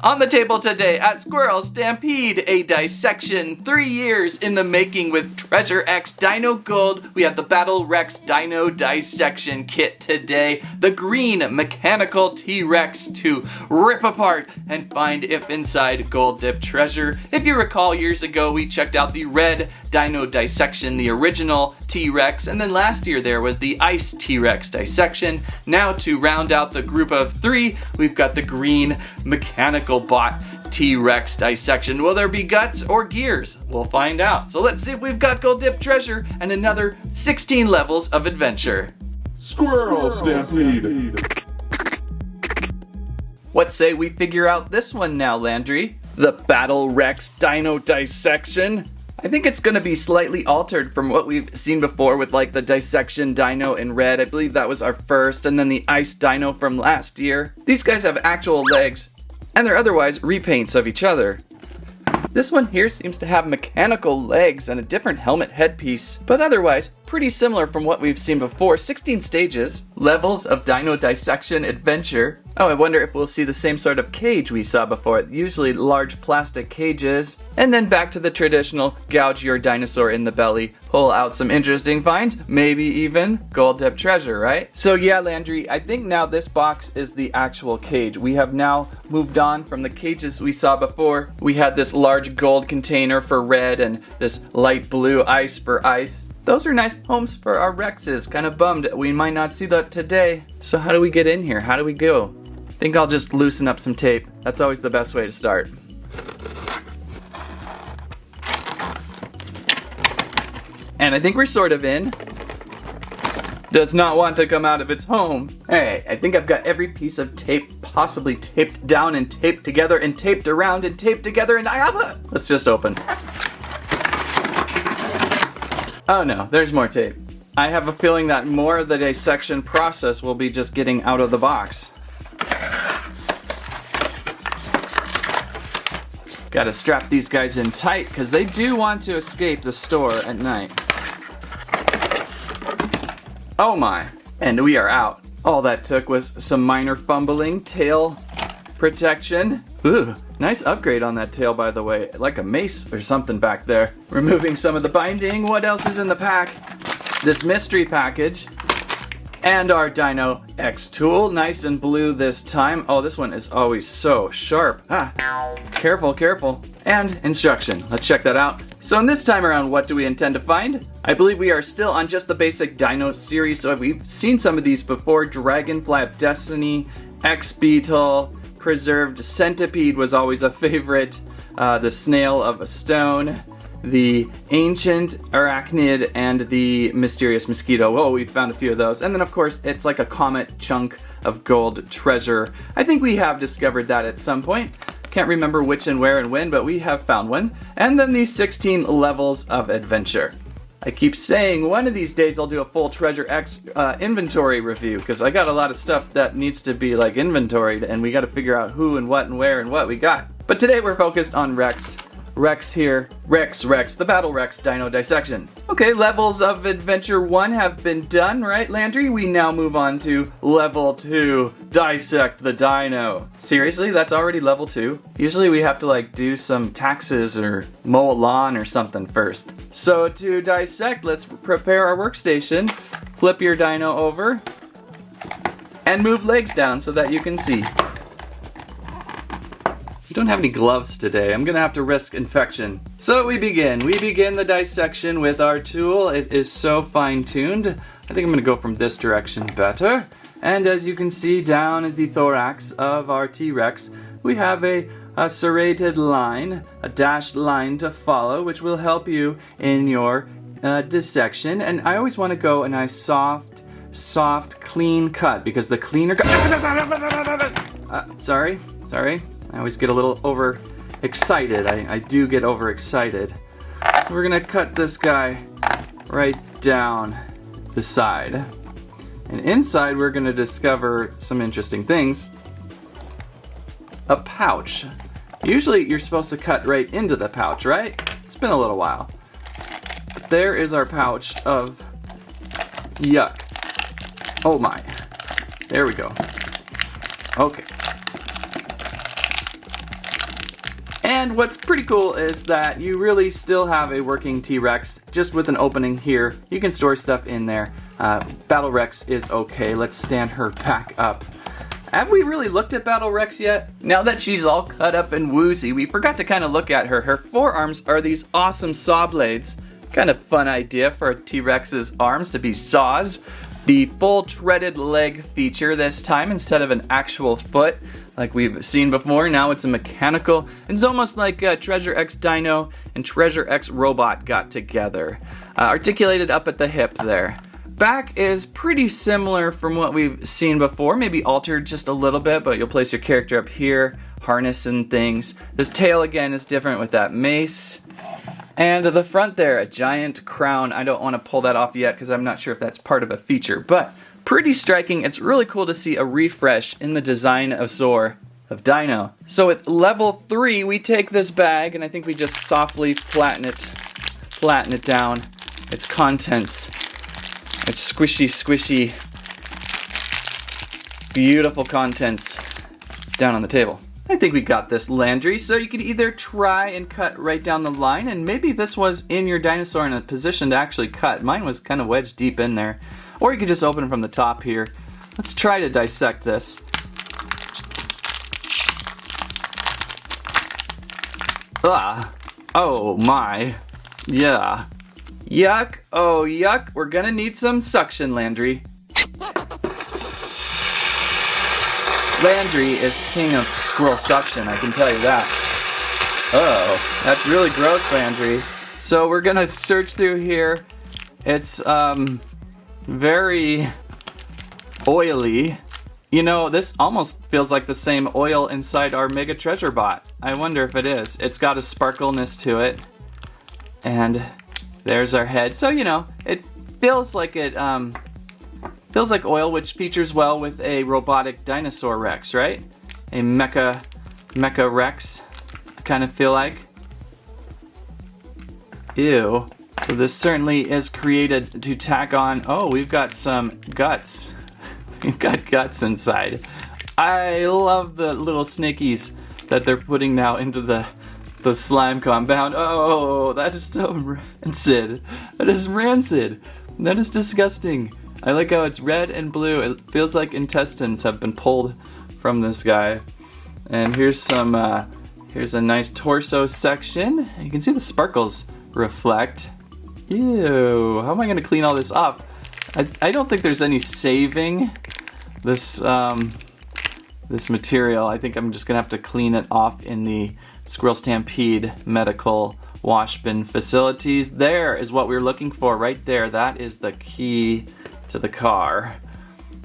On the table today at Squirrel Stampede, a dissection, 3 years in the making with Treasure X Dino Gold. We have the Battle Rex Dino Dissection Kit today. The green mechanical T-Rex to rip apart and find if inside gold dip treasure. If you recall, years ago we checked out the red Dino Dissection, the original T-Rex, and then last year there was the Ice T-Rex Dissection. Now to round out the group of 3, we've got the green mechanical bot T-Rex Dissection. Will there be guts or gears? We'll find out. So let's see if we've got gold dip treasure and another 16 levels of adventure. Squirrel Stampede. What say we figure out this one now, Landry? The Battle Rex Dino Dissection. I think it's going to be slightly altered from what we've seen before with like the Dissection Dino in red. I believe that was our first, and then the Ice Dino from last year. These guys have actual legs, and they're otherwise repaints of each other. This one here seems to have mechanical legs and a different helmet headpiece, but otherwise pretty similar from what we've seen before. 16 stages, levels of Dino Dissection adventure. Oh, I wonder if we'll see the same sort of cage we saw before, usually large plastic cages. And then back to the traditional gouge your dinosaur in the belly, pull out some interesting finds, maybe even gold dip treasure, right? So yeah, Landry, I think now this box is the actual cage. We have now moved on from the cages we saw before. We had this large gold container for red and this light blue ice for ice. Those are nice homes for our Rexes. Kind of bummed we might not see that today. So how do we get in here? How do we go? I think I'll just loosen up some tape. That's always the best way to start. And I think we're sort of in. Does not want to come out of its home. Hey, I think I've got every piece of tape possibly taped down and taped together and taped around and taped together and let's just open. Oh no, there's more tape. I have a feeling that more of the dissection process will be just getting out of the box. Gotta strap these guys in tight because they do want to escape the store at night. Oh my, and we are out. All that took was some minor fumbling, tail protection. Ooh, nice upgrade on that tail, by the way. Like a mace or something back there. Removing some of the binding. What else is in the pack? This mystery package. And our Dino X tool. Nice and blue this time. Oh, this one is always so sharp. Careful, careful. And instruction. Let's check that out. So in this time around, what do we intend to find? I believe we are still on just the basic Dino series. So we've seen some of these before. Dragonfly of Destiny, X-Beetle, Preserved Centipede was always a favorite. The Snail of a Stone, the Ancient Arachnid, and the Mysterious Mosquito. Oh, we found a few of those. And then of course, it's like a comet chunk of gold treasure. I think we have discovered that at some point. Can't remember which and where and when, but we have found one. And then these 16 levels of adventure. I keep saying one of these days I'll do a full Treasure X inventory review because I got a lot of stuff that needs to be like inventoried and we got to figure out who and what and where and what we got. But today we're focused on Rex. Rex here. Rex, the Battle Rex Dino Dissection. Okay, levels of adventure 1 have been done, right, Landry? We now move on to level 2, dissect the dino. Seriously, that's already level 2? Usually we have to like do some taxes or mow a lawn or something first. So to dissect, let's prepare our workstation. Flip your dino over and move legs down so that you can see. We don't have any gloves today. I'm gonna have to risk infection. So we begin. We begin the dissection with our tool. It is so fine-tuned. I think I'm gonna go from this direction better. And as you can see down at the thorax of our T-Rex, we have a serrated line, a dashed line to follow, which will help you in your dissection. And I always wanna go a nice soft, clean cut because the cleaner sorry. I always get a little overexcited. I do get overexcited. So we're gonna cut this guy right down the side. And inside we're gonna discover some interesting things. A pouch. Usually you're supposed to cut right into the pouch, right? It's been a little while. But there is our pouch of yuck. Oh my. There we go. Okay. And what's pretty cool is that you really still have a working T-Rex just with an opening here. You can store stuff in there. Battle Rex is okay. Let's stand her back up. Have we really looked at Battle Rex yet? Now that she's all cut up and woozy, we forgot to kind of look at her. Her forearms are these awesome saw blades. Kind of fun idea for a T-Rex's arms to be saws. The full treaded leg feature this time instead of an actual foot like we've seen before. Now it's a mechanical. It's almost like Treasure X Dino and Treasure X Robot got together. Articulated up at the hip there. Back is pretty similar from what we've seen before, maybe altered just a little bit, but you'll place your character up here, harness and things. This tail again is different with that mace. And the front there, a giant crown. I don't want to pull that off yet because I'm not sure if that's part of a feature, but pretty striking. It's really cool to see a refresh in the design of Dino. So at level 3, we take this bag and I think we just softly flatten it down. Its contents. It's squishy, beautiful contents down on the table. I think we got this, Landry, so you could either try and cut right down the line, and maybe this was in your dinosaur in a position to actually cut. Mine was kind of wedged deep in there. Or you could just open from the top here. Let's try to dissect this. Ah, oh my, yeah. Yuck, oh yuck, we're gonna need some suction, Landry. Landry is king of squirrel suction, I can tell you that. Oh, that's really gross, Landry. So we're gonna search through here. It's very oily. You know, this almost feels like the same oil inside our Mega Treasure Bot. I wonder if it is. It's got a sparkleness to it. And there's our head. So, you know, it feels like oil, which features well with a robotic dinosaur Rex, right? A mecha Rex, I kind of feel like. Ew. So this certainly is created to tack on. Oh, we've got some guts. We've got guts inside. I love the little snakies that they're putting now into the slime compound. Oh, that is so rancid. That is rancid. That is disgusting. I like how it's red and blue. It feels like intestines have been pulled from this guy. And here's some, here's a nice torso section. You can see the sparkles reflect. Ew, how am I gonna clean all this off? I don't think there's any saving this, this material. I think I'm just gonna have to clean it off in the Squirrel Stampede medical wash bin facilities. There is what we're looking for right there. That is the key to the car.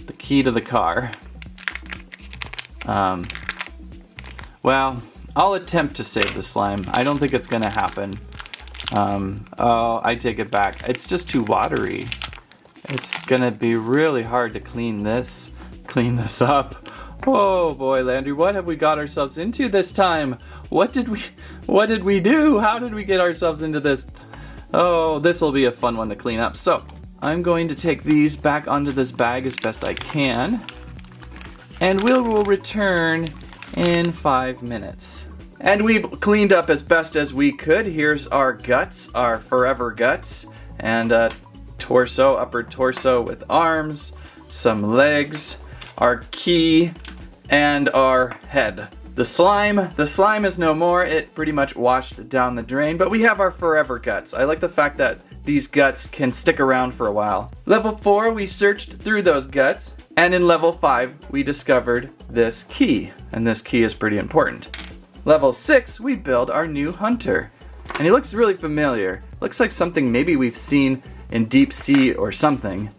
The key to the car. Well, I'll attempt to save the slime. I don't think it's gonna happen. Oh, I take it back. It's just too watery. It's gonna be really hard to clean this up. Oh boy, Landry, what have we got ourselves into this time? What did we do? How did we get ourselves into this? Oh, this will be a fun one to clean up. So, I'm going to take these back onto this bag as best I can. And we will return in 5 minutes. And we've cleaned up as best as we could. Here's our guts, our forever guts. And torso, upper torso with arms, some legs, our key, and our head. The slime is no more. It pretty much washed down the drain, but we have our forever guts. I like the fact that these guts can stick around for a while. Level 4, we searched through those guts, and in level 5, we discovered this key, and this key is pretty important. Level 6, we build our new hunter, and he looks really familiar. Looks like something maybe we've seen in deep sea or something,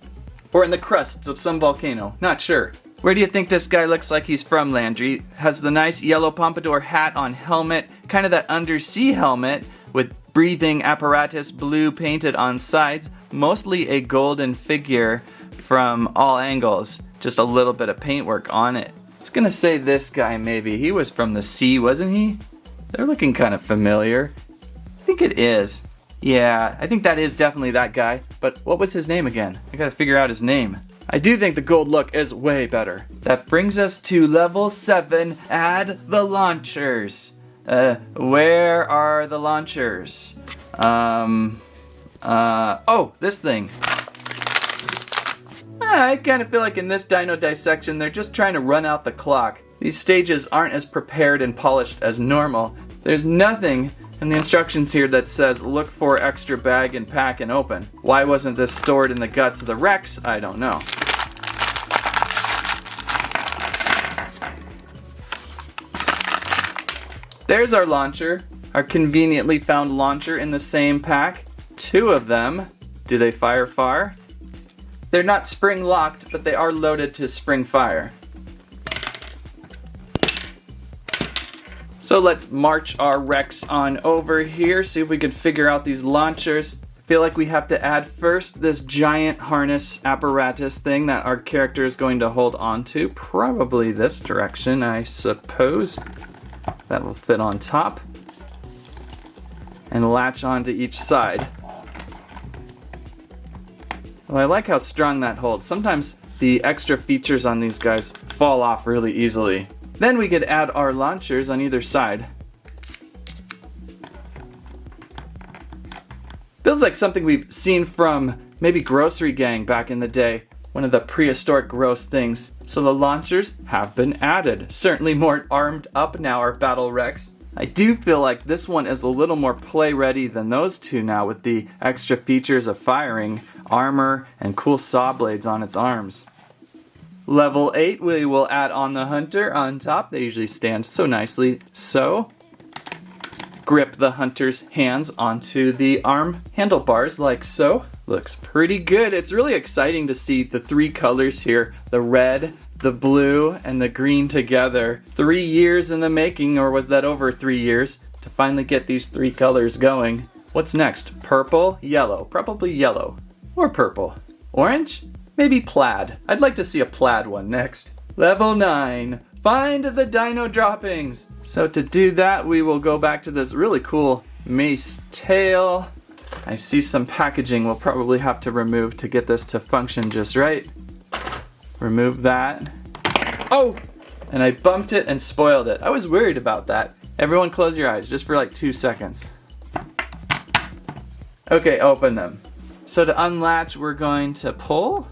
or in the crusts of some volcano, not sure. Where do you think this guy looks like he's from, Landry? Has the nice yellow pompadour hat on helmet, kind of that undersea helmet with breathing apparatus blue painted on sides, mostly a golden figure from all angles, just a little bit of paintwork on it. I was gonna say this guy maybe. He was from the sea, wasn't he? They're looking kind of familiar. I think it is. Yeah, I think that is definitely that guy. But what was his name again? I gotta figure out his name. I do think the gold look is way better. That brings us to level 7, add the launchers. Where are the launchers? Oh, this thing. I kind of feel like in this Dino Dissection, they're just trying to run out the clock. These stages aren't as prepared and polished as normal. There's nothing in the instructions here that says look for extra bag and pack and open. Why wasn't this stored in the guts of the Rex? I don't know. There's our launcher, our conveniently found launcher in the same pack. 2 of them. Do they fire far? They're not spring locked, but they are loaded to spring fire. So let's march our Rex on over here, see if we can figure out these launchers. I feel like we have to add first this giant harness apparatus thing that our character is going to hold on to. Probably this direction, I suppose. That will fit on top. And latch onto each side. Well, I like how strong that holds. Sometimes the extra features on these guys fall off really easily. Then we could add our launchers on either side. Feels like something we've seen from maybe Grocery Gang back in the day. One of the prehistoric gross things. So the launchers have been added. Certainly more armed up now, our Battle Rex. I do feel like this one is a little more play ready than those two now with the extra features of firing, armor, and cool saw blades on its arms. Level 8, we will add on the hunter on top. They usually stand so nicely. So, grip the hunter's hands onto the arm handlebars like so. Looks pretty good. It's really exciting to see the 3 colors here. The red, the blue, and the green together. 3 years in the making, or was that over 3 years, to finally get these 3 colors going. What's next? Purple, yellow. Probably yellow. Or purple. Orange? Maybe plaid. I'd like to see a plaid one next. Level 9. Find the dino droppings. So to do that, we will go back to this really cool mace tail. I see some packaging we'll probably have to remove to get this to function just right. Remove that. Oh! And I bumped it and spoiled it. I was worried about that. Everyone close your eyes just for like 2 seconds. Okay, open them. So to unlatch, we're going to pull.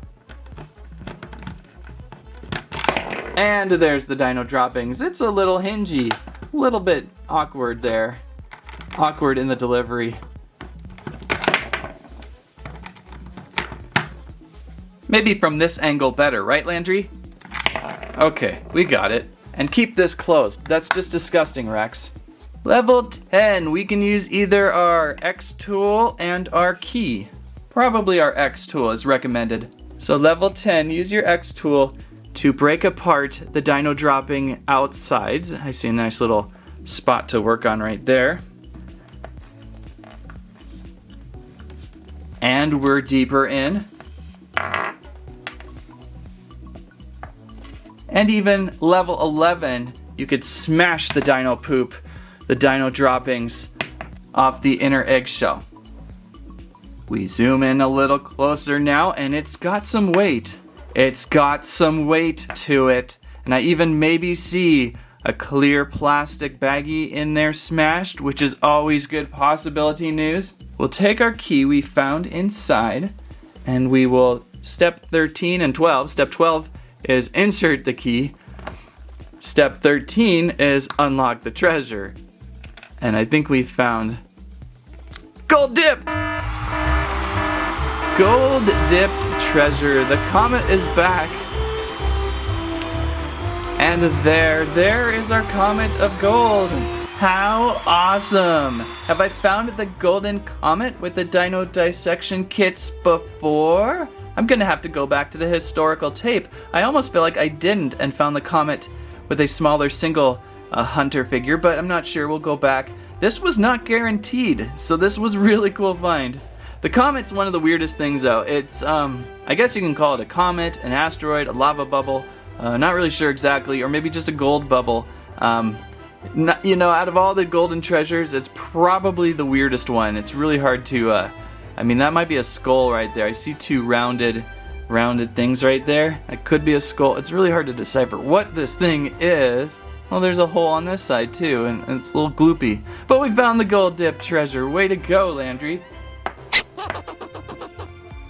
And there's the dino droppings. It's a little hingy. A little bit awkward there. Awkward in the delivery. Maybe from this angle better, right, Landry? Okay, we got it. And keep this closed. That's just disgusting, Rex. Level 10, we can use either our X tool and our key. Probably our X tool is recommended. So level 10, use your X tool to break apart the dino dropping outsides. I see a nice little spot to work on right there. And we're deeper in. And even level 11, you could smash the dino poop, the dino droppings, off the inner eggshell. We zoom in a little closer now, and it's got some weight. It's got some weight to it. And I even maybe see a clear plastic baggie in there smashed, which is always good possibility news. We'll take our key we found inside, and we will step 13 and 12. Step 12 is insert the key. Step 13 is unlock the treasure. And I think we found gold dipped! Gold dipped treasure. The comet is back. And there is our comet of gold. How awesome! Have I found the golden comet with the dino dissection kits before? I'm gonna have to go back to the historical tape. I almost feel like I didn't and found the comet with a smaller single hunter figure, but I'm not sure. We'll go back. This was not guaranteed, so this was really cool find. The comet's one of the weirdest things though. It's, I guess you can call it a comet, an asteroid, a lava bubble. Not really sure exactly, or maybe just a gold bubble. You know, out of all the golden treasures, it's probably the weirdest one. It's really hard to, I mean, that might be a skull right there. I see 2 rounded things right there. That could be a skull. It's really hard to decipher what this thing is. Oh, there's a hole on this side too, and it's a little gloopy. But we found the gold dip treasure. Way to go, Landry.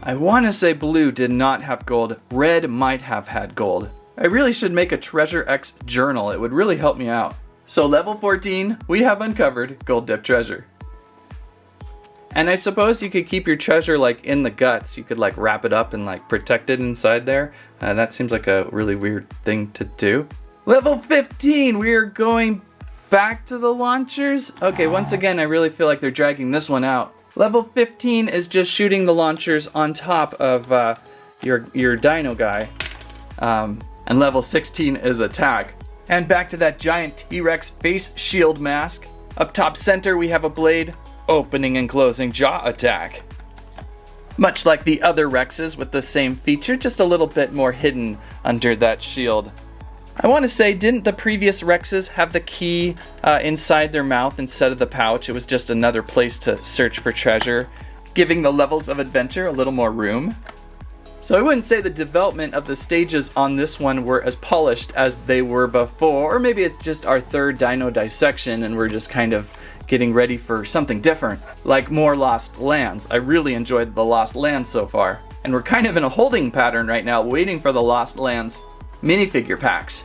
I want to say blue did not have gold. Red might have had gold. I really should make a Treasure X journal. It would really help me out. So level 14, we have uncovered gold dip treasure. And I suppose you could keep your treasure like in the guts. You could like wrap it up and like protect it inside there. That seems like a really weird thing to do. Level 15, we are going back to the launchers. Okay, once again, I really feel like they're dragging this one out. Level 15 is just shooting the launchers on top of your dino guy. And level 16 is attack. And back to that giant T-Rex face shield mask. Up top center, we have a blade, opening and closing jaw attack. Much like the other Rexes with the same feature, just a little bit more hidden under that shield. I want to say, didn't the previous Rexes have the key inside their mouth instead of the pouch? It was just another place to search for treasure, giving the levels of adventure a little more room. So I wouldn't say the development of the stages on this one were as polished as they were before, or maybe it's just our third dino dissection and we're just kind of getting ready for something different, like more Lost Lands. I really enjoyed the Lost Lands so far, and we're kind of in a holding pattern right now, waiting for the Lost Lands minifigure packs.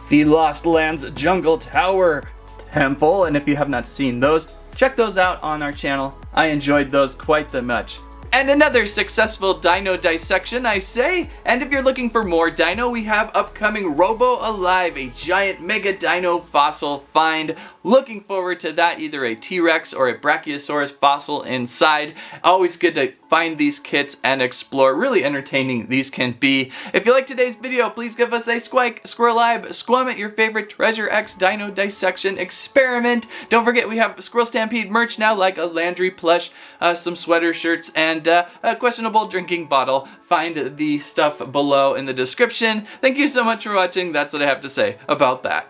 The Lost Lands Jungle Tower Temple, and if you have not seen those, check those out on our channel. I enjoyed those quite the much. And another successful dino dissection, I say. And if you're looking for more dino, we have upcoming Robo Alive, a giant mega dino fossil find. Looking forward to that, either a T-Rex or a Brachiosaurus fossil inside. Always good to find these kits and explore. Really entertaining these can be. If you like today's video, please give us a squike, squirrelibe, squam at your favorite Treasure X dino dissection experiment. Don't forget we have Squirrel Stampede merch now, like a Landry plush, some sweater shirts, and a questionable drinking bottle. Find the stuff below in the description. Thank you so much for watching. That's what I have to say about that.